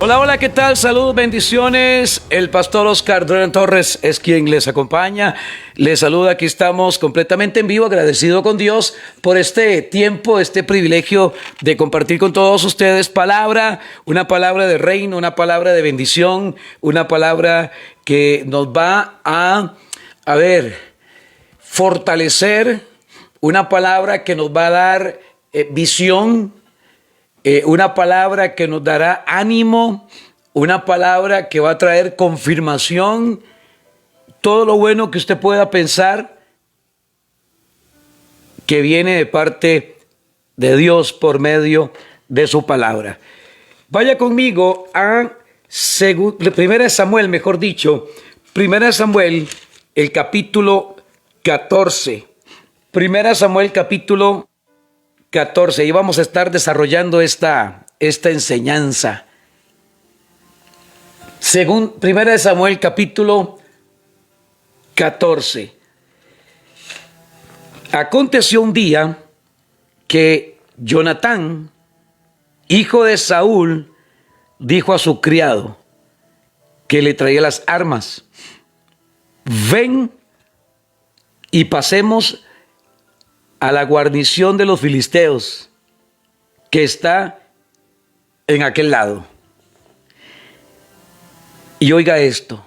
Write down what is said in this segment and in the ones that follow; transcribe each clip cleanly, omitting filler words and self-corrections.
Hola, hola, ¿qué tal? Saludos, bendiciones. El pastor Oscar Durán Torres es quien les acompaña. Les saluda, aquí estamos completamente en vivo, agradecido con Dios por este tiempo, este privilegio de compartir con todos ustedes palabra, una palabra de reino, una palabra de bendición, una palabra que nos va a ver, fortalecer, una palabra que nos va a dar visión, una palabra que nos dará ánimo, una palabra que va a traer confirmación, todo lo bueno que usted pueda pensar que viene de parte de Dios por medio de su palabra. Vaya conmigo a 1 Samuel, mejor dicho, 1 Samuel, el capítulo 14. 1 Samuel, capítulo 14. Y vamos a estar desarrollando esta enseñanza. Según 1 Samuel, capítulo 14. Aconteció un día que Jonatán, hijo de Saúl, dijo a su criado que le traía las armas: ven y pasemos a la guarnición de los filisteos que está en aquel lado. Y oiga esto,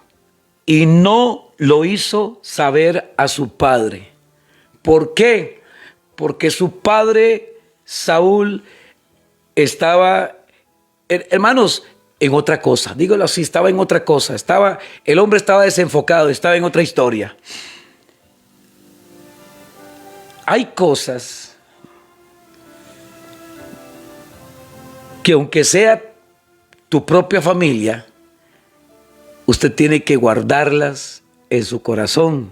y no lo hizo saber a su padre. ¿Por qué? Porque su padre Saúl estaba, hermanos, en otra cosa. Dígalo así, estaba en otra cosa. El hombre estaba desenfocado, estaba en otra historia. Hay cosas que, aunque sea tu propia familia, usted tiene que guardarlas en su corazón.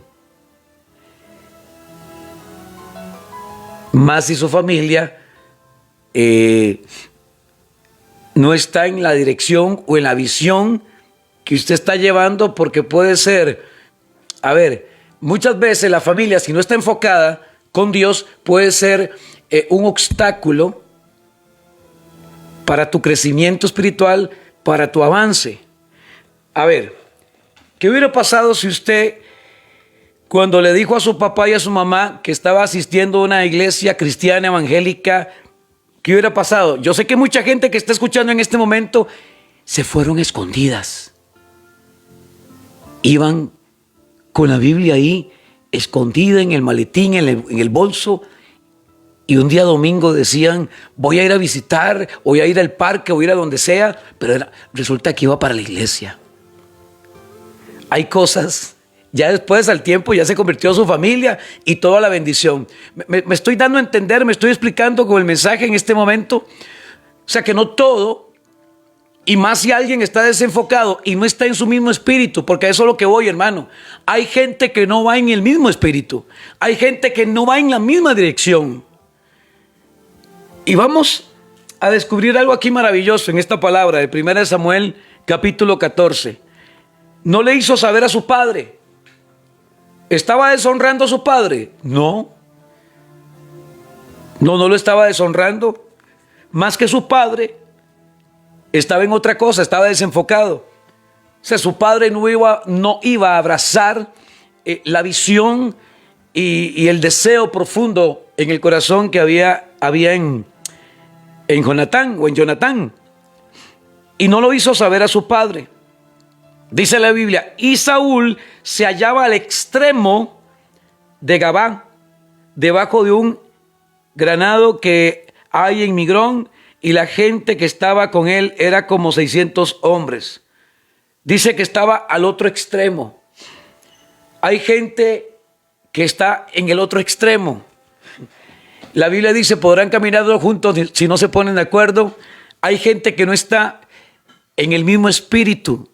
Más si su familia no está en la dirección o en la visión que usted está llevando, porque puede ser, muchas veces la familia, si no está enfocada con Dios, puede ser un obstáculo para tu crecimiento espiritual, para tu avance. ¿Qué hubiera pasado si usted, cuando le dijo a su papá y a su mamá que estaba asistiendo a una iglesia cristiana evangélica, qué hubiera pasado? Yo sé que mucha gente que está escuchando en este momento se fueron escondidas. Iban con la Biblia ahí, escondida en el maletín, en el bolso, y un día domingo decían: voy a ir a visitar, voy a ir al parque, voy a ir a donde sea, pero resulta que iba para la iglesia. Hay cosas, ya después al tiempo ya se convirtió en su familia y toda la bendición. Me estoy dando a entender, me estoy explicando con el mensaje en este momento. O sea, que no todo, y más si alguien está desenfocado y no está en su mismo espíritu, porque a eso es lo que voy, hermano. Hay gente que no va en el mismo espíritu, hay gente que no va en la misma dirección. Y vamos a descubrir algo aquí maravilloso en esta palabra de 1 Samuel capítulo 14. No le hizo saber a su padre. ¿Estaba deshonrando a su padre? No, no lo estaba deshonrando. Más que su padre, estaba en otra cosa, estaba desenfocado. O sea, su padre no iba a abrazar la visión y el deseo profundo en el corazón que había en Jonatán. Y no lo hizo saber a su padre. Dice la Biblia: y Saúl se hallaba al extremo de Gabá, debajo de un granado que hay en Migrón, y la gente que estaba con él era como 600 hombres. Dice que estaba al otro extremo. Hay gente que está en el otro extremo. La Biblia dice: podrán caminar juntos si no se ponen de acuerdo. Hay gente que no está en el mismo espíritu.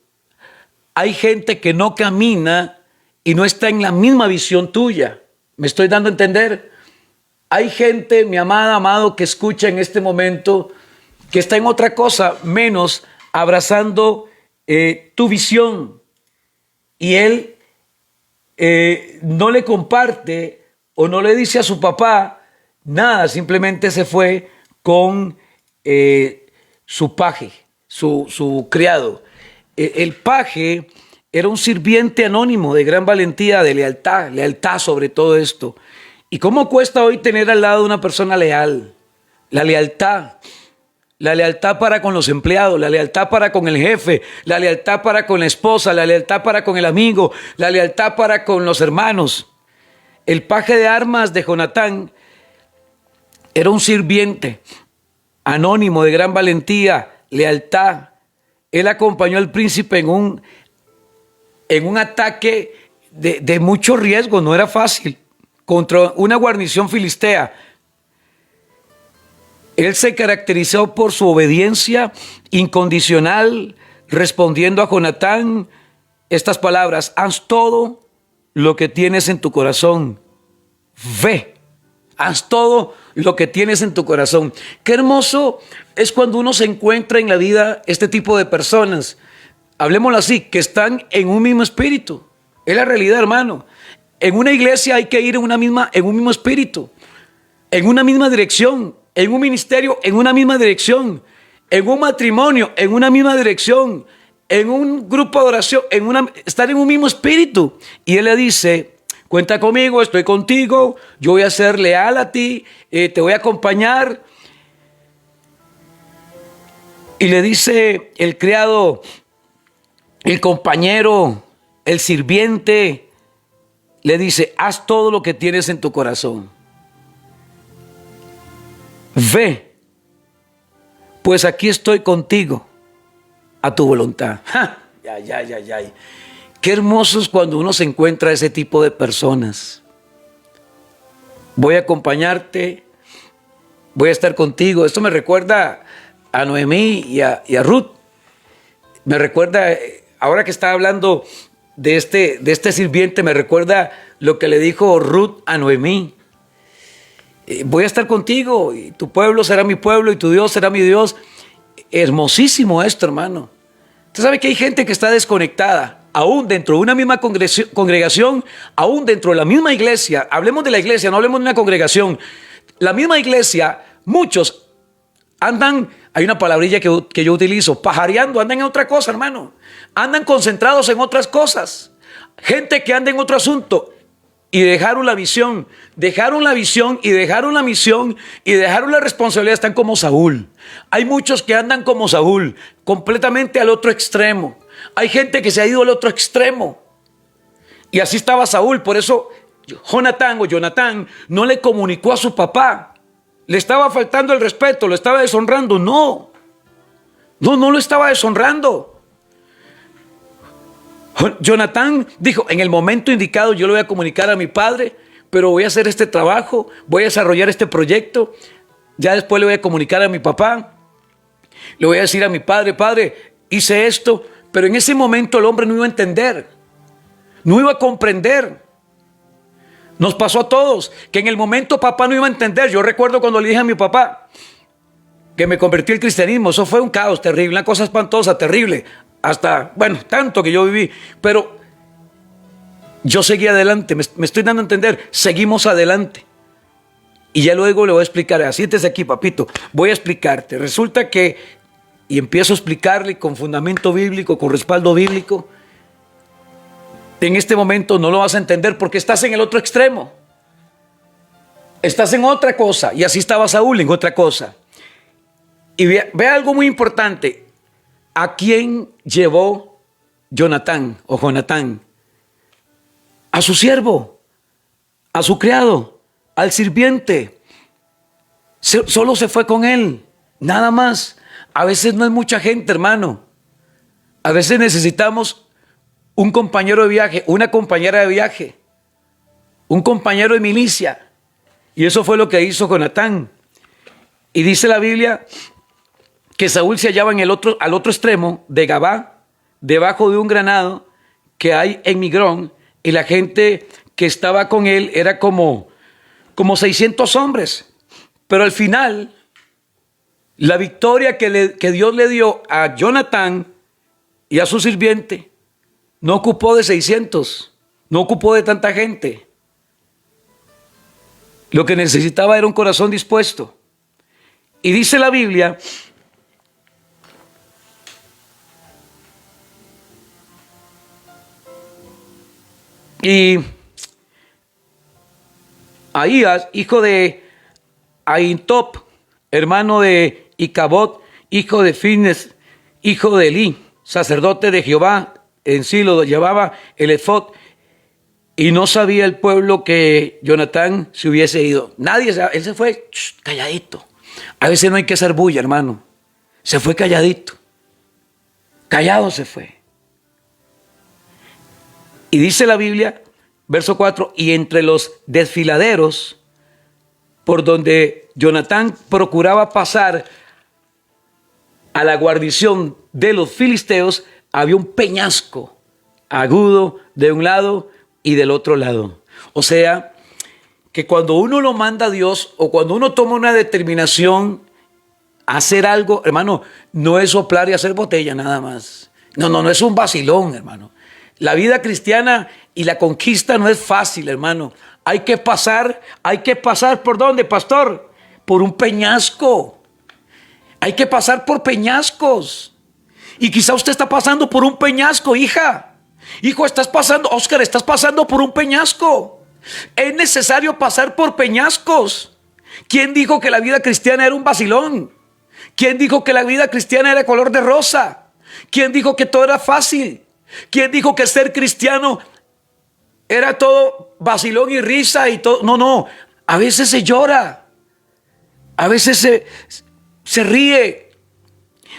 Hay gente que no camina y no está en la misma visión tuya. ¿Me estoy dando a entender? Hay gente, mi amada, amado, que escucha en este momento, que está en otra cosa, menos abrazando tu visión. Y él no le comparte o no le dice a su papá nada, simplemente se fue con su paje, su criado. El paje era un sirviente anónimo de gran valentía, de lealtad sobre todo esto. ¿Y cómo cuesta hoy tener al lado una persona leal? La lealtad para con los empleados, la lealtad para con el jefe, la lealtad para con la esposa, la lealtad para con el amigo, la lealtad para con los hermanos. El paje de armas de Jonatán era un sirviente anónimo de gran valentía, lealtad. Él acompañó al príncipe en un ataque de mucho riesgo, no era fácil, contra una guarnición filistea. Él se caracterizó por su obediencia incondicional, respondiendo a Jonatán estas palabras: haz todo lo que tienes en tu corazón. Ve, haz todo lo que tienes en tu corazón. Qué hermoso es cuando uno se encuentra en la vida este tipo de personas, hablemoslo así, que están en un mismo espíritu. Es la realidad, hermano. En una iglesia hay que ir en un mismo espíritu, en una misma dirección, en un ministerio, en una misma dirección, en un matrimonio, en una misma dirección, en un grupo de oración, estar en un mismo espíritu. Y él le dice: cuenta conmigo, estoy contigo, yo voy a ser leal a ti, te voy a acompañar. Y le dice el criado, el compañero, el sirviente, le dice: haz todo lo que tienes en tu corazón. Ve, pues aquí estoy contigo, a tu voluntad. ¡Ja! Ya. Qué hermoso es cuando uno se encuentra a ese tipo de personas. Voy a acompañarte, voy a estar contigo. Esto me recuerda a Noemí y a Ruth. Me recuerda, ahora que estaba hablando de este sirviente, me recuerda lo que le dijo Ruth a Noemí. Voy a estar contigo, y tu pueblo será mi pueblo y tu Dios será mi Dios. Hermosísimo esto, hermano. Usted sabe que hay gente que está desconectada, aún dentro de una misma congregación, aún dentro de la misma iglesia. Hablemos de la iglesia, no hablemos de una congregación. La misma iglesia, muchos andan, hay una palabrilla que yo utilizo, pajareando, andan en otra cosa, hermano. Andan concentrados en otras cosas. Gente que anda en otro asunto. Y dejaron la visión y dejaron la misión y dejaron la responsabilidad. Están como Saúl. Hay muchos que andan como Saúl, completamente al otro extremo. Hay gente que se ha ido al otro extremo. Y así estaba Saúl. Por eso Jonatán no le comunicó a su papá. Le estaba faltando el respeto, lo estaba deshonrando. No lo estaba deshonrando. Jonatán dijo: en el momento indicado yo le voy a comunicar a mi padre, pero voy a hacer este trabajo, voy a desarrollar este proyecto. Ya después le voy a comunicar a mi papá, le voy a decir a mi padre: padre, hice esto. Pero en ese momento el hombre no iba a entender, no iba a comprender. Nos pasó a todos que en el momento papá no iba a entender. Yo recuerdo cuando le dije a mi papá que me convertí al cristianismo. Eso fue un caos terrible, una cosa espantosa, terrible. Hasta, tanto que yo viví. Pero yo seguí adelante, me estoy dando a entender. Seguimos adelante. Y ya luego le voy a explicar. Siéntese aquí, papito. Voy a explicarte. Resulta que, y empiezo a explicarle con fundamento bíblico, con respaldo bíblico. En este momento no lo vas a entender porque estás en el otro extremo. Estás en otra cosa. Y así estaba Saúl, en otra cosa. Y ve algo muy importante. ¿A quién llevó Jonatán? A su siervo, a su criado, al sirviente. Solo se fue con él, nada más. A veces no es mucha gente, hermano. A veces necesitamos un compañero de viaje, una compañera de viaje, un compañero de milicia. Y eso fue lo que hizo Jonatán. Y dice la Biblia que Saúl se hallaba al otro extremo de Gabá, debajo de un granado que hay en Migrón, y la gente que estaba con él era como 600 hombres. Pero al final, la victoria que Dios le dio a Jonatán y a su sirviente no ocupó de 600, no ocupó de tanta gente. Lo que necesitaba era un corazón dispuesto. Y dice la Biblia Y Ahías, hijo de Ahintop, hermano de Icabod, hijo de Fines, hijo de Elí, sacerdote de Jehová, en Silo llevaba el efod, y no sabía el pueblo que Jonatán se hubiese ido. Nadie, él se fue calladito. A veces no hay que hacer bulla, hermano. Se fue calladito. Callado se fue. Y dice la Biblia, verso 4, y entre los desfiladeros por donde Jonatán procuraba pasar a la guarnición de los filisteos, había un peñasco agudo de un lado y del otro lado. O sea, que cuando uno lo manda a Dios o cuando uno toma una determinación a hacer algo, hermano, no es soplar y hacer botella nada más. No es un vacilón, hermano. La vida cristiana y la conquista no es fácil, hermano. Hay que pasar ¿por dónde, pastor? Por un peñasco. Hay que pasar por peñascos. Y quizá usted está pasando por un peñasco, hija. Hijo, Óscar, estás pasando por un peñasco. Es necesario pasar por peñascos. ¿Quién dijo que la vida cristiana era un vacilón? ¿Quién dijo que la vida cristiana era color de rosa? ¿Quién dijo que todo era fácil? ¿Quién dijo que ser cristiano era todo vacilón y risa y todo? No. A veces se llora. A veces se ríe.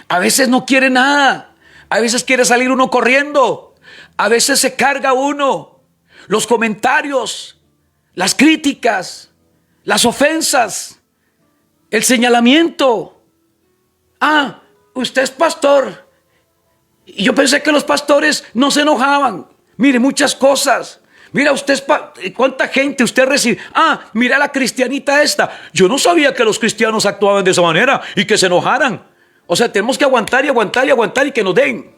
A veces no quiere nada. A veces quiere salir uno corriendo. A veces se carga uno. Los comentarios, las críticas, las ofensas, el señalamiento. Usted es pastor. Y yo pensé que los pastores no se enojaban. Mire, muchas cosas. Mira, cuánta gente usted recibe. Mira la cristianita esta. Yo no sabía que los cristianos actuaban de esa manera y que se enojaran. O sea, tenemos que aguantar y que nos den.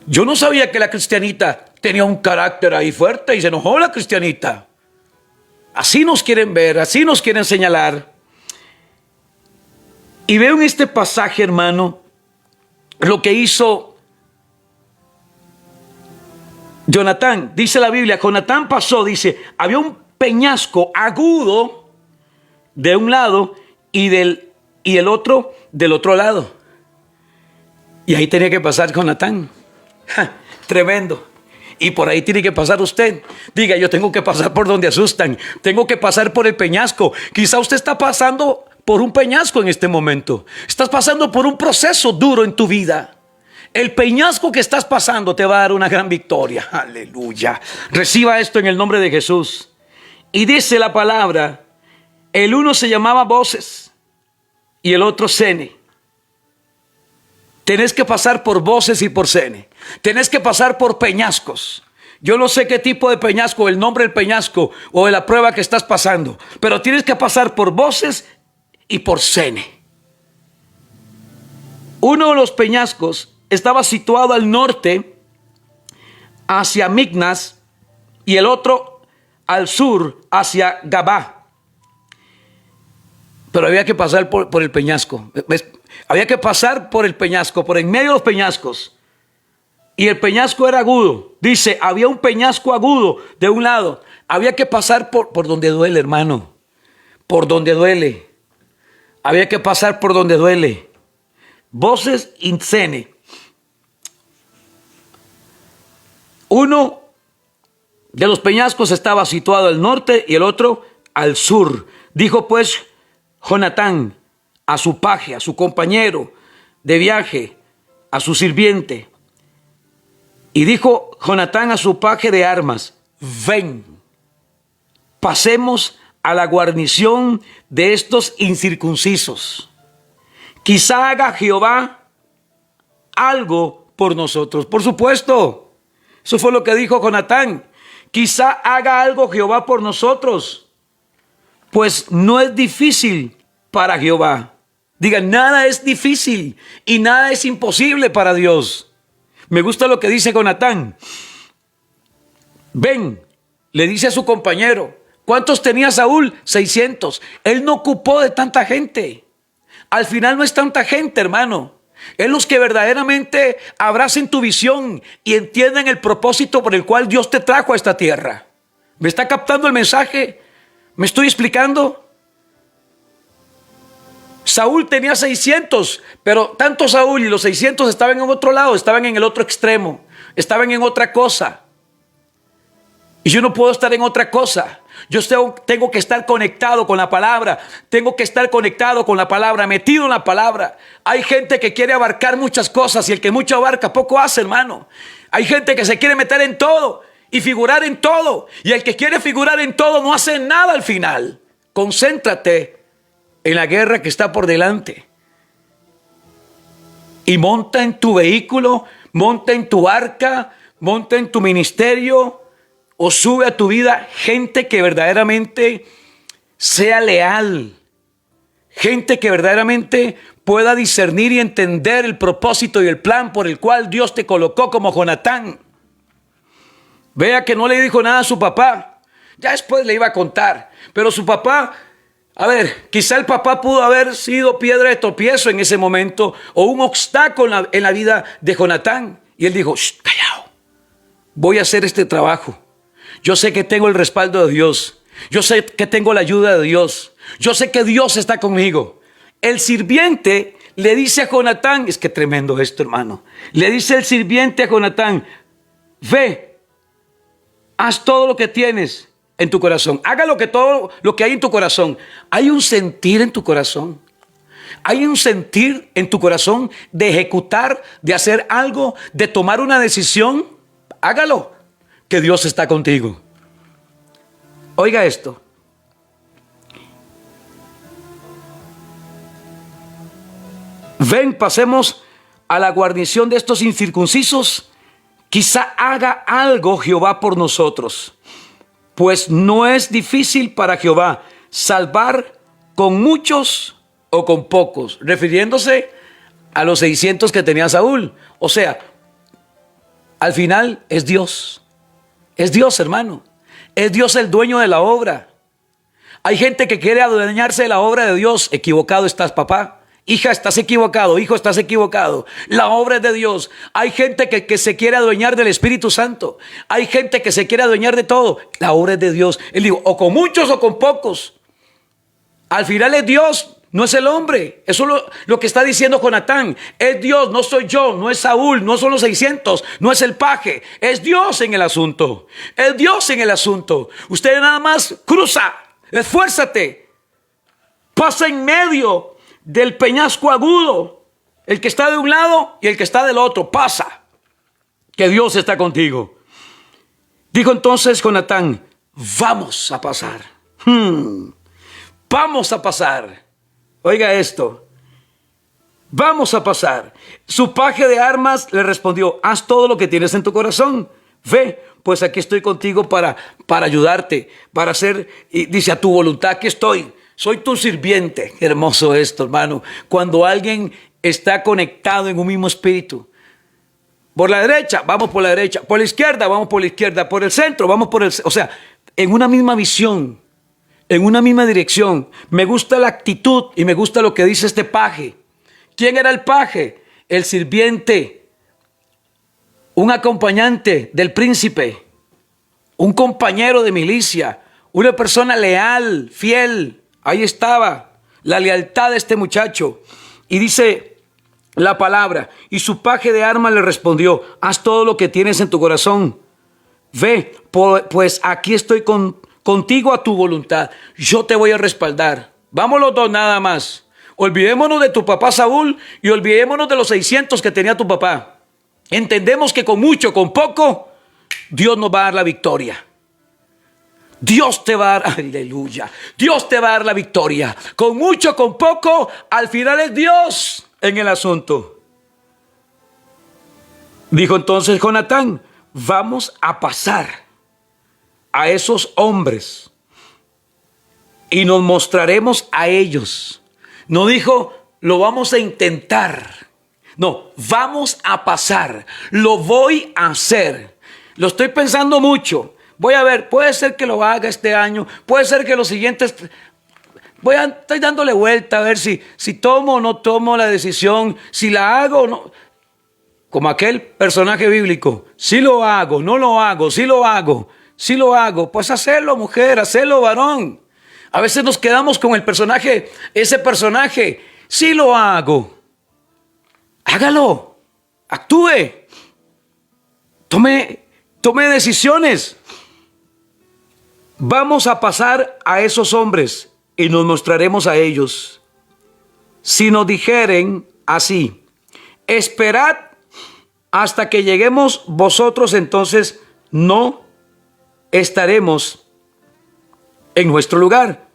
Yo no sabía que la cristianita tenía un carácter ahí fuerte y se enojó la cristianita. Así nos quieren ver, así nos quieren señalar. Y veo en este pasaje, hermano, lo que hizo Jonatán. Dice la Biblia, Jonatán pasó, dice, había un peñasco agudo de un lado y el otro del otro lado. Y ahí tenía que pasar Jonatán. Tremendo. Y por ahí tiene que pasar usted. Diga, yo tengo que pasar por donde asustan. Tengo que pasar por el peñasco. Quizá usted está pasando por un peñasco en este momento. Estás pasando por un proceso duro en tu vida. El peñasco que estás pasando te va a dar una gran victoria. Aleluya. Reciba esto en el nombre de Jesús. Y dice la palabra, el uno se llamaba Voces y el otro Sene. Tenés que pasar por Voces y por Sene. Tenés que pasar por peñascos. Yo no sé qué tipo de peñasco, el nombre del peñasco o de la prueba que estás pasando, pero tienes que pasar por Voces y por Sene. Uno de los peñascos estaba situado al norte hacia Mignas y el otro al sur hacia Gabá. Pero había que pasar por el peñasco. ¿Ves? Había que pasar por el peñasco, por en medio de los peñascos. Y el peñasco era agudo. Dice, había un peñasco agudo de un lado. Había que pasar por donde duele, hermano. Por donde duele. Había que pasar por donde duele. Voces y Sene. Uno de los peñascos estaba situado al norte y el otro al sur. Dijo pues Jonatán a su paje, a su compañero de viaje, a su sirviente. Y dijo Jonatán a su paje de armas, ven, pasemos a la guarnición de estos incircuncisos. Quizá haga Jehová algo por nosotros. Por supuesto, eso fue lo que dijo Jonatán. Quizá haga algo Jehová por nosotros, pues no es difícil para Jehová. Digan, nada es difícil y nada es imposible para Dios. Me gusta lo que dice Jonatán. Ven, le dice a su compañero. ¿Cuántos tenía Saúl? 600. Él no ocupó de tanta gente. Al final no es tanta gente, hermano. Es los que verdaderamente abracen tu visión y entienden el propósito por el cual Dios te trajo a esta tierra. ¿Me está captando el mensaje? ¿Me estoy explicando? Saúl tenía 600, pero tanto Saúl y los 600 estaban en otro lado, estaban en el otro extremo, estaban en otra cosa. Y yo no puedo estar en otra cosa. Yo tengo que estar conectado con la palabra. Tengo que estar conectado con la palabra, metido en la palabra. Hay gente que quiere abarcar muchas cosas y el que mucho abarca, poco hace, hermano. Hay gente que se quiere meter en todo y figurar en todo. Y el que quiere figurar en todo no hace nada al final. Concéntrate en la guerra que está por delante. Y monta en tu vehículo, monta en tu barca, monta en tu ministerio, o sube a tu vida gente que verdaderamente sea leal. Gente que verdaderamente pueda discernir y entender el propósito y el plan por el cual Dios te colocó como Jonatán. Vea que no le dijo nada a su papá. Ya después le iba a contar. Pero su papá, a ver, quizá el papá pudo haber sido piedra de tropiezo en ese momento o un obstáculo en la vida de Jonatán. Y él dijo, callado, voy a hacer este trabajo. Yo sé que tengo el respaldo de Dios. Yo sé que tengo la ayuda de Dios. Yo sé que Dios está conmigo. El sirviente le dice a Jonatán, es que tremendo esto, hermano. Le dice el sirviente a Jonatán, ve, haz todo lo que tienes en tu corazón. Haga todo lo que hay en tu corazón. Hay un sentir en tu corazón. Hay un sentir en tu corazón de ejecutar, de hacer algo, de tomar una decisión. Hágalo. Que Dios está contigo. Oiga esto. Ven, pasemos a la guarnición de estos incircuncisos. Quizá haga algo Jehová por nosotros. Pues no es difícil para Jehová salvar con muchos o con pocos. Refiriéndose a los 600 que tenía Saúl. O sea, al final es Dios. Es Dios, hermano. Es Dios el dueño de la obra. Hay gente que quiere adueñarse de la obra de Dios. Equivocado estás, papá. Hija, estás equivocado. Hijo, estás equivocado. La obra es de Dios. Hay gente que se quiere adueñar del Espíritu Santo. Hay gente que se quiere adueñar de todo. La obra es de Dios. Él dijo, o con muchos o con pocos. Al final es Dios. No es el hombre. Eso es lo que está diciendo Jonatán. Es Dios, no soy yo, no es Saúl, no son los 600, no es el paje. Es Dios en el asunto. Es Dios en el asunto. Usted nada más cruza, esfuérzate. Pasa en medio del peñasco agudo. El que está de un lado y el que está del otro. Pasa. Que Dios está contigo. Dijo entonces Jonatán, vamos a pasar. Vamos a pasar. Oiga esto, vamos a pasar. Su paje de armas le respondió, haz todo lo que tienes en tu corazón. Ve, pues aquí estoy contigo para ayudarte, para hacer, y dice, a tu voluntad que estoy. Soy tu sirviente. Qué hermoso esto, hermano. Cuando alguien está conectado en un mismo espíritu. Por la derecha, vamos por la derecha. Por la izquierda, vamos por la izquierda. Por el centro, vamos por el centro. O sea, en una misma visión. En una misma dirección. Me gusta la actitud y me gusta lo que dice este paje. ¿Quién era el paje? El sirviente, un acompañante del príncipe, un compañero de milicia, una persona leal, fiel. Ahí estaba la lealtad de este muchacho. Y dice la palabra, y su paje de armas le respondió, haz todo lo que tienes en tu corazón. Ve, pues aquí estoy contigo a tu voluntad. Yo te voy a respaldar. Vamos los dos nada más. Olvidémonos de tu papá Saúl y olvidémonos de los 600 que tenía tu papá. Entendemos que con mucho, con poco, Dios nos va a dar la victoria. Dios te va a dar, aleluya, Dios te va a dar la victoria. Con mucho, con poco, al final es Dios en el asunto. Dijo entonces Jonatán, vamos a pasar a esos hombres y nos mostraremos a ellos. No dijo, lo vamos a intentar. No, vamos a pasar. Lo voy a hacer. Lo estoy pensando mucho. Voy a ver, puede ser que lo haga este año, puede ser que los siguientes. estoy dándole vuelta a ver si tomo o no tomo la decisión, si la hago o no. Como aquel personaje bíblico, si lo hago, no lo hago, si lo hago, si lo hago, pues hacerlo mujer, hacerlo varón. A veces nos quedamos con el personaje, ese personaje, si lo hago, hágalo, actúe, tome decisiones. Vamos a pasar a esos hombres y nos mostraremos a ellos. Si nos dijeren así, esperad hasta que lleguemos vosotros, entonces no estaremos en nuestro lugar,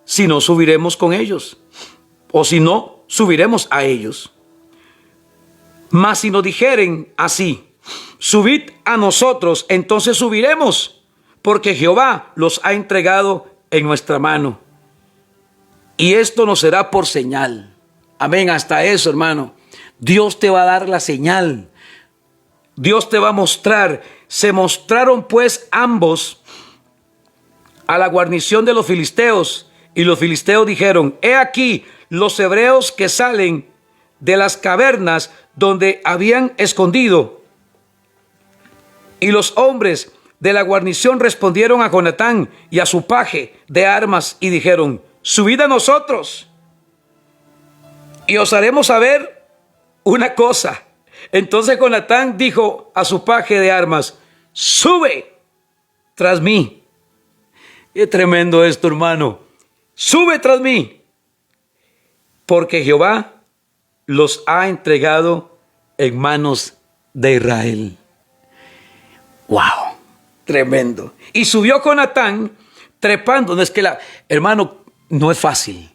si no subiremos con ellos, o si no subiremos a ellos. Mas si nos dijeren así, subid a nosotros, entonces subiremos, porque Jehová los ha entregado en nuestra mano. Y esto nos será por señal. Amén, hasta eso, hermano. Dios te va a dar la señal. Dios te va a mostrar. Se mostraron pues ambos a la guarnición de los filisteos, y los filisteos dijeron, he aquí los hebreos que salen de las cavernas donde habían escondido. Y los hombres de la guarnición respondieron a Jonatán y a su paje de armas y dijeron, subid a nosotros y os haremos saber una cosa. Entonces Jonatán dijo a su paje de armas, sube tras mí. Es tremendo esto, hermano. Sube tras mí, porque Jehová los ha entregado en manos de Israel. Wow, tremendo. Y subió Jonatán trepando. No es que hermano, no es fácil.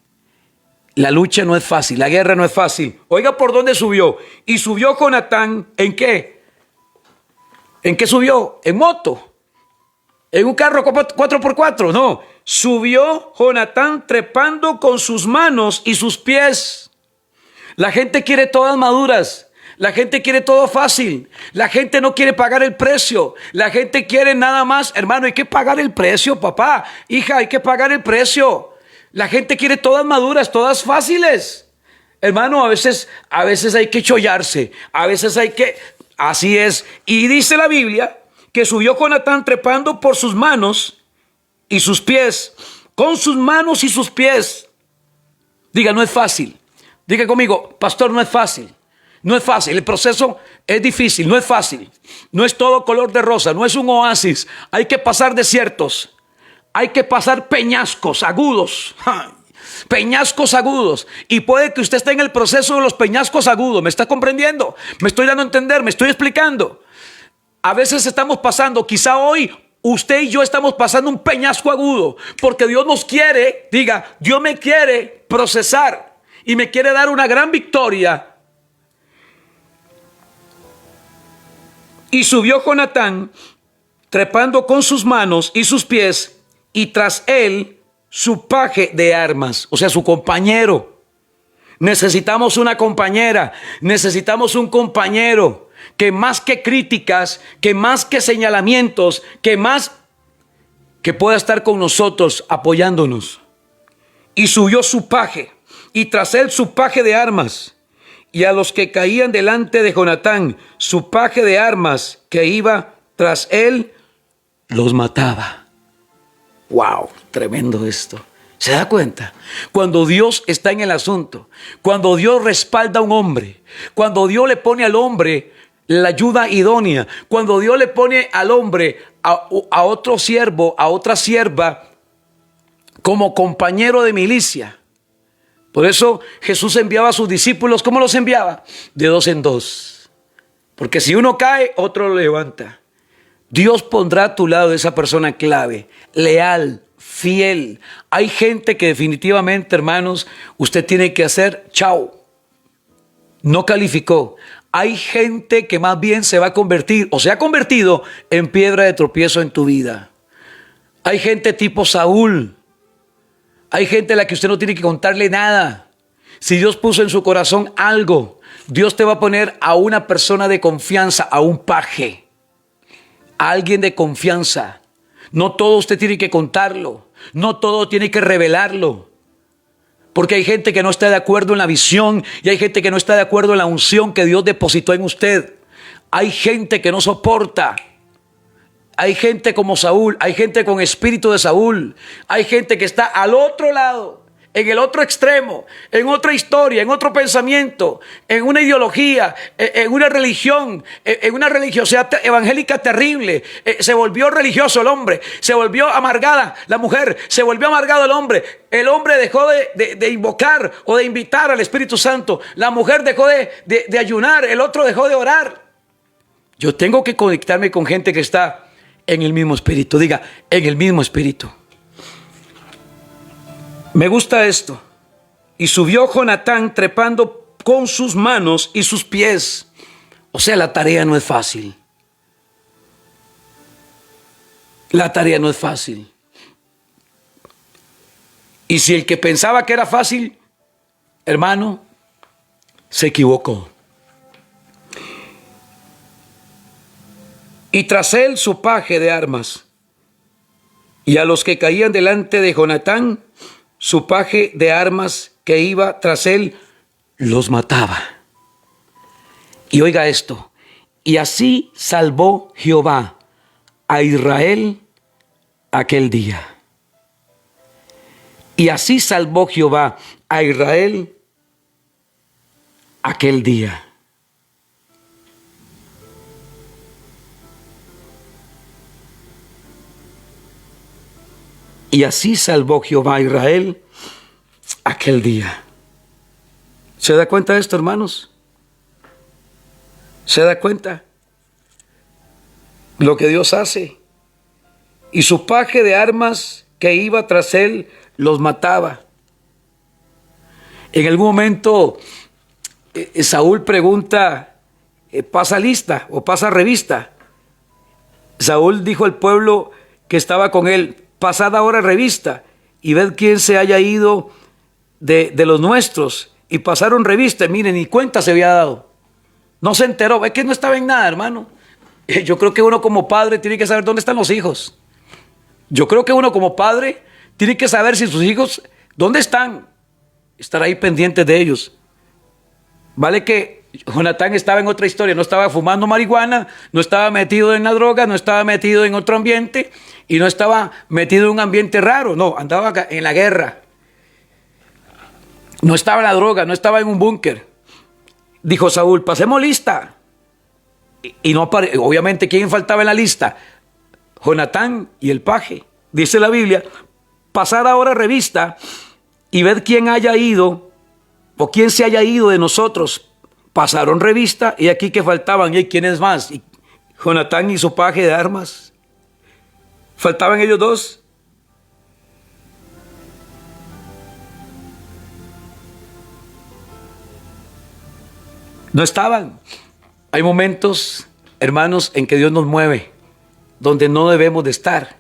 La lucha no es fácil, la guerra no es fácil. Oiga, ¿por dónde subió? Y subió Jonatán, ¿en qué? ¿En qué subió? En moto. En un carro 4x4, no. Subió Jonatán trepando con sus manos y sus pies. La gente quiere todas maduras. La gente quiere todo fácil. La gente no quiere pagar el precio. La gente quiere nada más. Hermano, hay que pagar el precio, papá. Hija, hay que pagar el precio. La gente quiere todas maduras, todas fáciles. Hermano, a veces hay que chollarse. A veces hay que... Así es. Y dice la Biblia que subió Jonatán trepando por sus manos y sus pies. Con sus manos y sus pies. Diga, no es fácil. Diga conmigo, pastor, no es fácil. No es fácil, el proceso es difícil, no es fácil. No es todo color de rosa, no es un oasis. Hay que pasar desiertos. Hay que pasar peñascos agudos. Peñascos agudos. Y puede que usted esté en el proceso de los peñascos agudos. ¿Me está comprendiendo? Me estoy dando a entender, me estoy explicando. A veces estamos pasando, quizá hoy usted y yo estamos pasando un peñasco agudo. Porque Dios nos quiere, diga, Dios me quiere procesar y me quiere dar una gran victoria. Y subió Jonatán trepando con sus manos y sus pies, y tras él su paje de armas, o sea, su compañero. Necesitamos una compañera, necesitamos un compañero que más que críticas, que más que señalamientos, que pueda estar con nosotros apoyándonos. Y subió su paje, y tras él su paje de armas. Y a los que caían delante de Jonatán, su paje de armas que iba tras él, los mataba. ¡Wow! Tremendo esto. ¿Se da cuenta? Cuando Dios está en el asunto, cuando Dios respalda a un hombre, cuando Dios le pone al hombre la ayuda idónea, cuando Dios le pone al hombre a otro siervo, a otra sierva, como compañero de milicia. Por eso Jesús enviaba a sus discípulos. ¿Cómo los enviaba? De dos en dos. Porque si uno cae, otro lo levanta. Dios pondrá a tu lado esa persona clave, leal, fiel. Hay gente que definitivamente, hermanos, usted tiene que hacer chao. No calificó. Hay gente que más bien se va a convertir o se ha convertido en piedra de tropiezo en tu vida. Hay gente tipo Saúl. Hay gente a la que usted no tiene que contarle nada. Si Dios puso en su corazón algo, Dios te va a poner a una persona de confianza, a un paje, a alguien de confianza. No todo usted tiene que contarlo, no todo tiene que revelarlo. Porque hay gente que no está de acuerdo en la visión y hay gente que no está de acuerdo en la unción que Dios depositó en usted. Hay gente que no soporta. Hay gente como Saúl, hay gente con espíritu de Saúl. Hay gente que está al otro lado, en el otro extremo, en otra historia, en otro pensamiento, en una ideología, en una religión, en una religiosidad evangélica terrible. Se volvió religioso el hombre, se volvió amargada la mujer, se volvió amargado el hombre. El hombre dejó de invocar o de invitar al Espíritu Santo. La mujer dejó de ayunar, el otro dejó de orar. Yo tengo que conectarme con gente que está en el mismo espíritu. Diga, en el mismo espíritu. Me gusta esto. Y subió Jonatán trepando con sus manos y sus pies. O sea, la tarea no es fácil. La tarea no es fácil. Y si el que pensaba que era fácil, hermano, se equivocó. Y tras él su paje de armas. Y a los que caían delante de Jonatán, su paje de armas que iba tras él, los mataba. Y oiga esto. Y así salvó Jehová a Israel aquel día. Y así salvó Jehová a Israel aquel día. Y así salvó Jehová a Israel aquel día. ¿Se da cuenta de esto, hermanos? ¿Se da cuenta? Lo que Dios hace. Y su paje de armas que iba tras él los mataba. En algún momento Saúl pregunta, ¿pasa lista o pasa revista? Saúl dijo al pueblo que estaba con él, pasad ahora revista y ved quién se haya ido de los nuestros. Y pasaron revista, miren, ni cuenta se había dado. No se enteró, es que no estaba en nada, hermano. Yo creo que uno como padre tiene que saber dónde están los hijos. Yo creo que uno como padre tiene que saber si sus hijos, dónde están. Estar ahí pendientes de ellos. Vale que Jonatán estaba en otra historia, no estaba fumando marihuana, no estaba metido en la droga, no estaba metido en otro ambiente y no estaba metido en un ambiente raro, no, andaba en la guerra. No estaba en la droga, no estaba en un búnker. Dijo Saúl, pasemos lista. Y no obviamente, ¿quién faltaba en la lista? Jonatán y el paje. Dice la Biblia, pasad ahora revista y ved quién haya ido o quién se haya ido de nosotros. Pasaron revista y aquí que faltaban, ¿y quién es más? Y Jonatán y su paje de armas. Faltaban ellos dos. No estaban. Hay momentos, hermanos, en que Dios nos mueve donde no debemos de estar.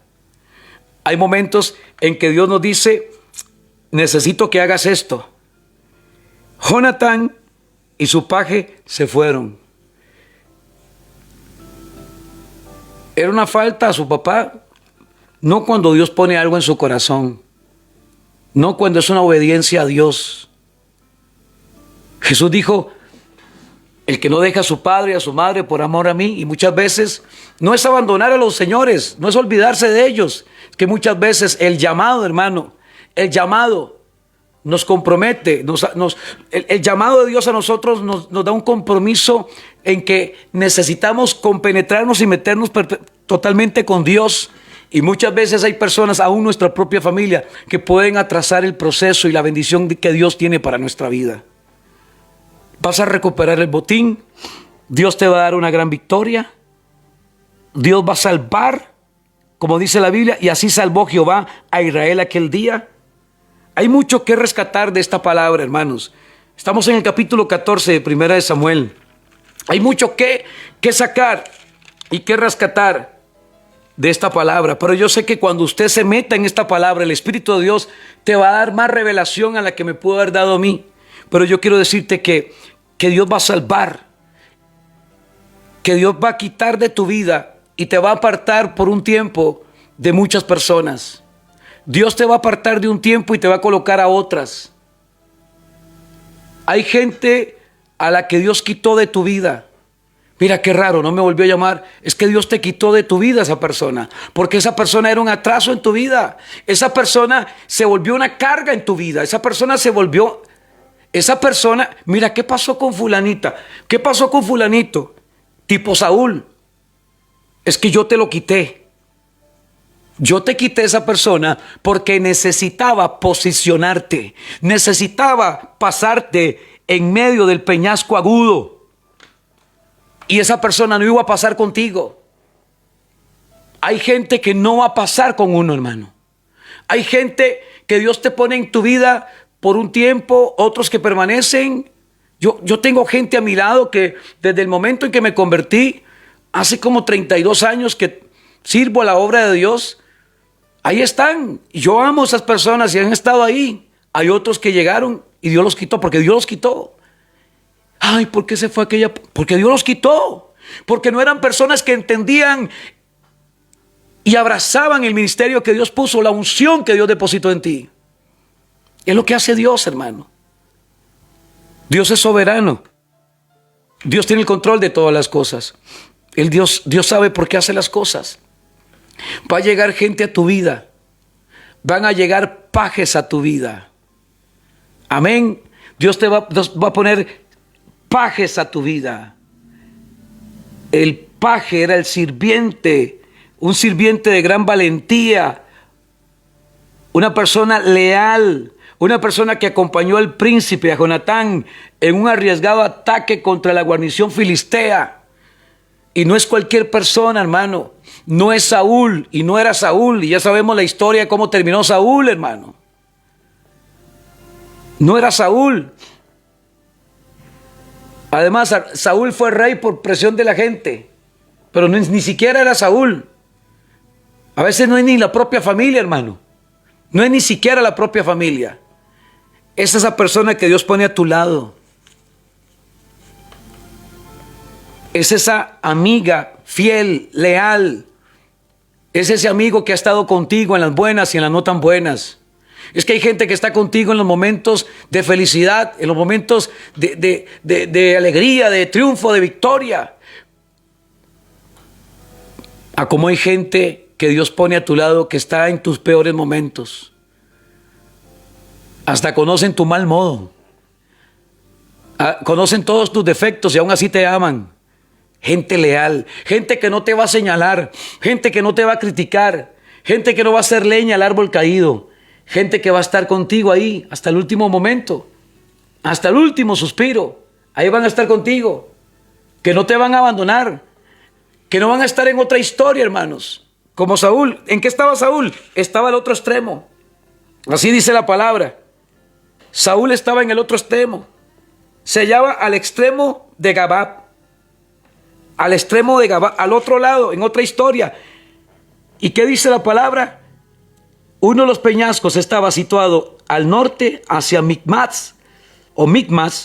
Hay momentos en que Dios nos dice, necesito que hagas esto. Jonatán y su paje se fueron. Era una falta a su papá, no cuando Dios pone algo en su corazón, no cuando es una obediencia a Dios. Jesús dijo, el que no deja a su padre y a su madre por amor a mí, y muchas veces no es abandonar a los señores, no es olvidarse de ellos, que muchas veces el llamado, hermano, el llamado nos compromete, el llamado de Dios a nosotros nos da un compromiso en que necesitamos compenetrarnos y meternos totalmente con Dios. Y muchas veces hay personas, aún nuestra propia familia, que pueden atrasar el proceso y la bendición que Dios tiene para nuestra vida. Vas a recuperar el botín, Dios te va a dar una gran victoria, Dios va a salvar, como dice la Biblia, y así salvó Jehová a Israel aquel día. Hay mucho que rescatar de esta palabra, hermanos. Estamos en el capítulo 14 de Primera de Samuel. Hay mucho que sacar y que rescatar de esta palabra, pero yo sé que cuando usted se meta en esta palabra, el Espíritu de Dios te va a dar más revelación a la que me pudo haber dado a mí. Pero yo quiero decirte que Dios va a salvar, que Dios va a quitar de tu vida y te va a apartar por un tiempo de muchas personas. Dios te va a apartar de un tiempo y te va a colocar a otras. Hay gente a la que Dios quitó de tu vida. Mira qué raro, no me volvió a llamar. Es que Dios te quitó de tu vida a esa persona, porque esa persona era un atraso en tu vida. Esa persona se volvió una carga en tu vida. Esa persona, mira, ¿qué pasó con fulanita? ¿Qué pasó con fulanito? Tipo Saúl. Es que yo te lo quité. Yo te quité esa persona porque necesitaba posicionarte. Necesitaba pasarte en medio del peñasco agudo. Y esa persona no iba a pasar contigo. Hay gente que no va a pasar con uno, hermano. Hay gente que Dios te pone en tu vida por un tiempo, otros que permanecen. Yo tengo gente a mi lado que desde el momento en que me convertí, hace como 32 años que sirvo a la obra de Dios, ahí están. Yo amo a esas personas y han estado ahí. Hay otros que llegaron y Dios los quitó, porque Dios los quitó. Ay, ¿por qué se fue aquella? Porque Dios los quitó. Porque no eran personas que entendían y abrazaban el ministerio que Dios puso, la unción que Dios depositó en ti. Es lo que hace Dios, hermano. Dios es soberano. Dios tiene el control de todas las cosas. Dios sabe por qué hace las cosas. Va a llegar gente a tu vida. Van a llegar pajes a tu vida. Amén. Dios va a poner pajes a tu vida. El paje era el sirviente, un sirviente de gran valentía, una persona leal, una persona que acompañó al príncipe, a Jonatán, en un arriesgado ataque contra la guarnición filistea. Y no es cualquier persona, hermano. No es Saúl, y no era Saúl, y ya sabemos la historia de cómo terminó Saúl, hermano. No era Saúl. Además, Saúl fue rey por presión de la gente, pero ni siquiera era Saúl. A veces no es ni la propia familia, hermano. No es ni siquiera la propia familia. Es esa persona que Dios pone a tu lado. Es esa amiga fiel, leal. Es ese amigo que ha estado contigo en las buenas y en las no tan buenas. Es que hay gente que está contigo en los momentos de felicidad, en los momentos de alegría, de triunfo, de victoria. A como hay gente que Dios pone a tu lado que está en tus peores momentos. Hasta conocen tu mal modo. Conocen todos tus defectos y aún así te aman. Gente leal, gente que no te va a señalar, gente que no te va a criticar, gente que no va a hacer leña al árbol caído. Gente que va a estar contigo ahí hasta el último momento, hasta el último suspiro. Ahí van a estar contigo, que no te van a abandonar, que no van a estar en otra historia, hermanos. Como Saúl. ¿En qué estaba Saúl? Estaba al otro extremo. Así dice la palabra. Saúl estaba en el otro extremo. Se hallaba al extremo de Gabá. Al extremo de Gabá, al otro lado, en otra historia. ¿Y qué dice la palabra? Uno de los peñascos estaba situado al norte hacia Micmas,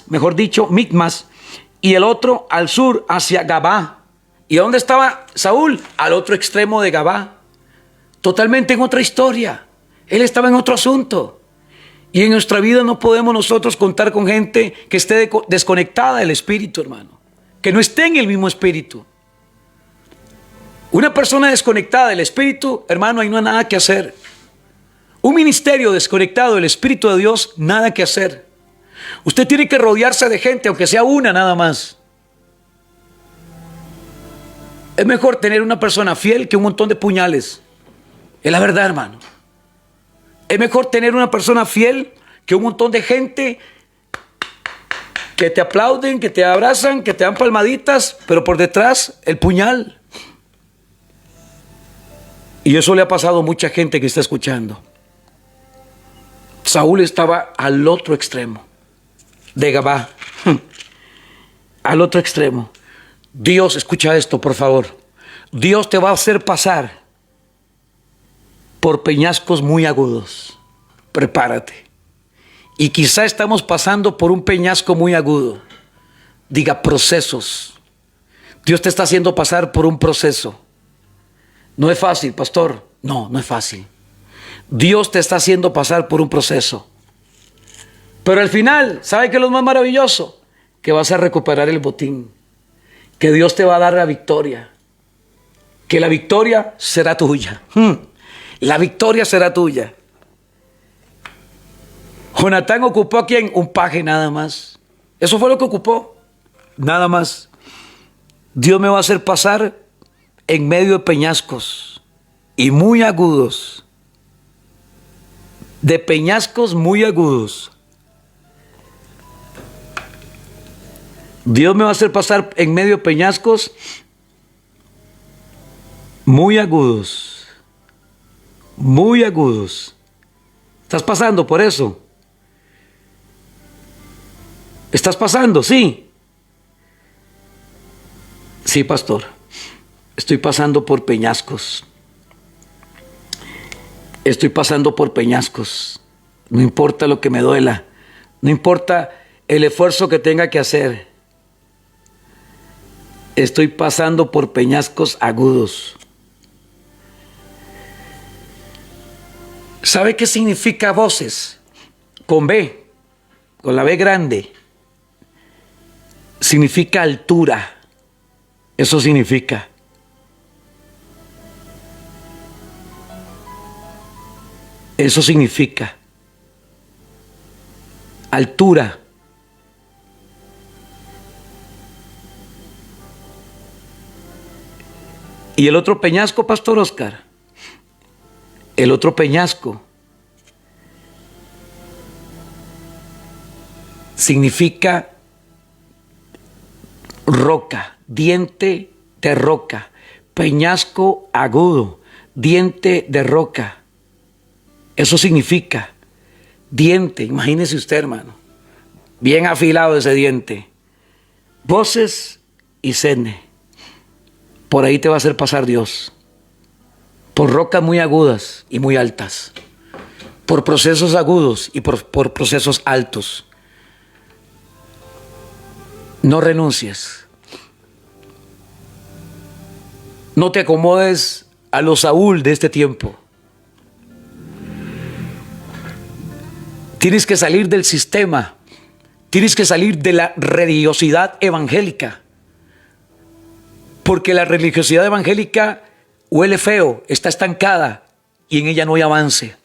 mejor dicho, Micmas, y el otro al sur hacia Gabá. ¿Y dónde estaba Saúl? Al otro extremo de Gabá. Totalmente en otra historia. Él estaba en otro asunto. Y en nuestra vida no podemos nosotros contar con gente que esté desconectada del espíritu, hermano. Que no esté en el mismo espíritu. Una persona desconectada del espíritu, hermano, ahí no hay nada que hacer. Un ministerio desconectado del Espíritu de Dios, nada que hacer. Usted tiene que rodearse de gente, aunque sea una nada más. Es mejor tener una persona fiel que un montón de puñales. Es la verdad, hermano. Es mejor tener una persona fiel que un montón de gente que te aplauden, que te abrazan, que te dan palmaditas, pero por detrás el puñal. Y eso le ha pasado a mucha gente que está escuchando. Saúl estaba al otro extremo de Gabá, al otro extremo. Dios, escucha esto, por favor. Dios te va a hacer pasar por peñascos muy agudos. Prepárate. Y quizá estamos pasando por un peñasco muy agudo. Diga procesos. Dios te está haciendo pasar por un proceso. No es fácil, pastor. No, no es fácil. Dios te está haciendo pasar por un proceso. Pero al final, ¿sabe qué es lo más maravilloso? Que vas a recuperar el botín, que Dios te va a dar la victoria, que la victoria será tuya. La victoria será tuya. Jonatán ocupó a quién? Un paje nada más. Eso fue lo que ocupó, nada más. Dios me va a hacer pasar en medio de peñascos y muy agudos, de peñascos muy agudos. Dios me va a hacer pasar en medio de peñascos muy agudos, muy agudos. ¿Estás pasando por eso? ¿Estás pasando? Sí. Sí, pastor. Estoy pasando por peñascos. Estoy pasando por peñascos. No importa lo que me duela. No importa el esfuerzo que tenga que hacer. Estoy pasando por peñascos agudos. ¿Sabe qué significa voces? Con B, con la B grande. Significa altura. Eso significa. Eso significa. Altura. ¿Y el otro peñasco, Pastor Oscar? El otro peñasco significa roca, diente de roca, peñasco agudo, diente de roca. Eso significa diente, imagínese usted, hermano, bien afilado ese diente. Voces y sene, por ahí te va a hacer pasar Dios. Por rocas muy agudas y muy altas, por procesos agudos y por procesos altos. No renuncies. No te acomodes a los Saúl de este tiempo. Tienes que salir del sistema. Tienes que salir de la religiosidad evangélica. Porque la religiosidad evangélica huele feo, está estancada y en ella no hay avance.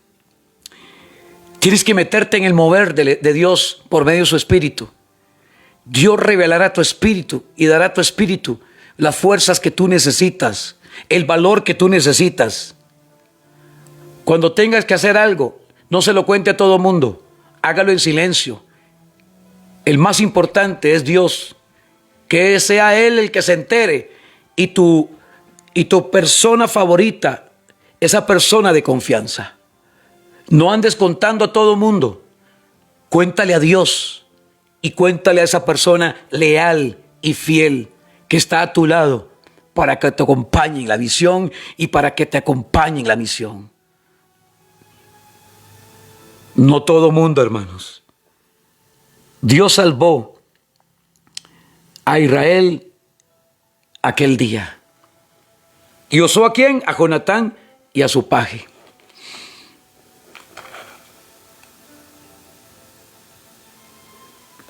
Tienes que meterte en el mover de Dios por medio de su espíritu. Dios revelará tu espíritu y dará a tu espíritu las fuerzas que tú necesitas, el valor que tú necesitas. Cuando tengas que hacer algo, no se lo cuente a todo mundo, hágalo en silencio. El más importante es Dios, que sea Él el que se entere y tu persona favorita, esa persona de confianza. No andes contando a todo mundo, cuéntale a Dios. Y cuéntale a esa persona leal y fiel que está a tu lado para que te acompañe en la visión y para que te acompañe en la misión. No todo mundo, hermanos. Dios salvó a Israel aquel día. ¿Y usó a quién? A Jonatán y a su paje.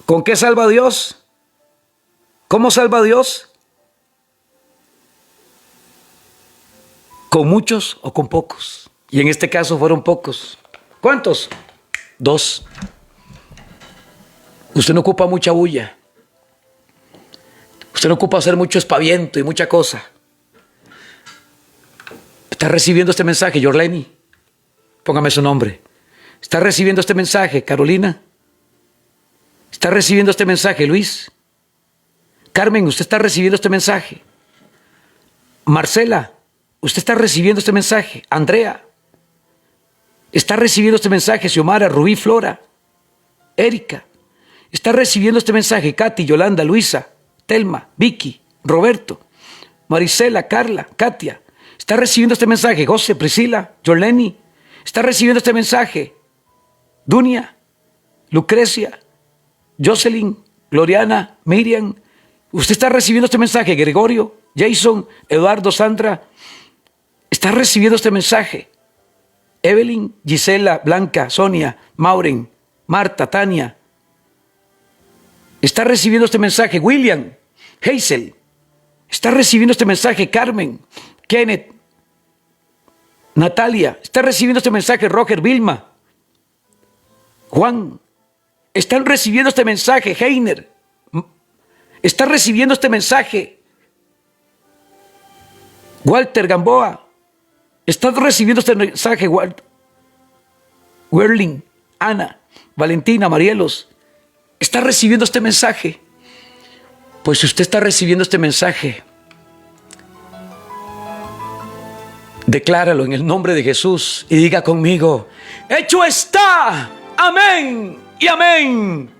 ¿Con qué salva Dios? ¿Cómo salva Dios? ¿Con muchos o con pocos? Y en este caso fueron pocos. ¿Cuántos? 2. Usted no ocupa mucha bulla. Usted no ocupa hacer mucho espaviento y mucha cosa. ¿Está recibiendo este mensaje, Yorleni? Póngame su nombre. ¿Está recibiendo este mensaje, Carolina? ¿Está recibiendo este mensaje, Luis? Carmen, ¿usted está recibiendo este mensaje? Marcela, ¿usted está recibiendo este mensaje? Andrea, ¿está recibiendo este mensaje? Xiomara, Rubí, Flora, Erika, ¿está recibiendo este mensaje? Katy, Yolanda, Luisa, Telma, Vicky, Roberto, Marisela, Carla, Katia, ¿está recibiendo este mensaje? José, Priscila, Yoleni, ¿está recibiendo este mensaje? Dunia, Lucrecia, Jocelyn, Gloriana, Miriam, ¿usted está recibiendo este mensaje? Gregorio, Jason, Eduardo, Sandra, ¿está recibiendo este mensaje? Evelyn, Gisela, Blanca, Sonia, Mauren, Marta, Tania. Está recibiendo este mensaje William, Hazel. Está recibiendo este mensaje Carmen, Kenneth, Natalia. Está recibiendo este mensaje Roger, Vilma, Juan. Están recibiendo este mensaje Heiner. Está recibiendo este mensaje Walter Gamboa. Está recibiendo este mensaje Werling, Ana, Valentina, Marielos. Está recibiendo este mensaje. Pues si usted está recibiendo este mensaje, decláralo en el nombre de Jesús y diga conmigo: hecho está. Amén y amén.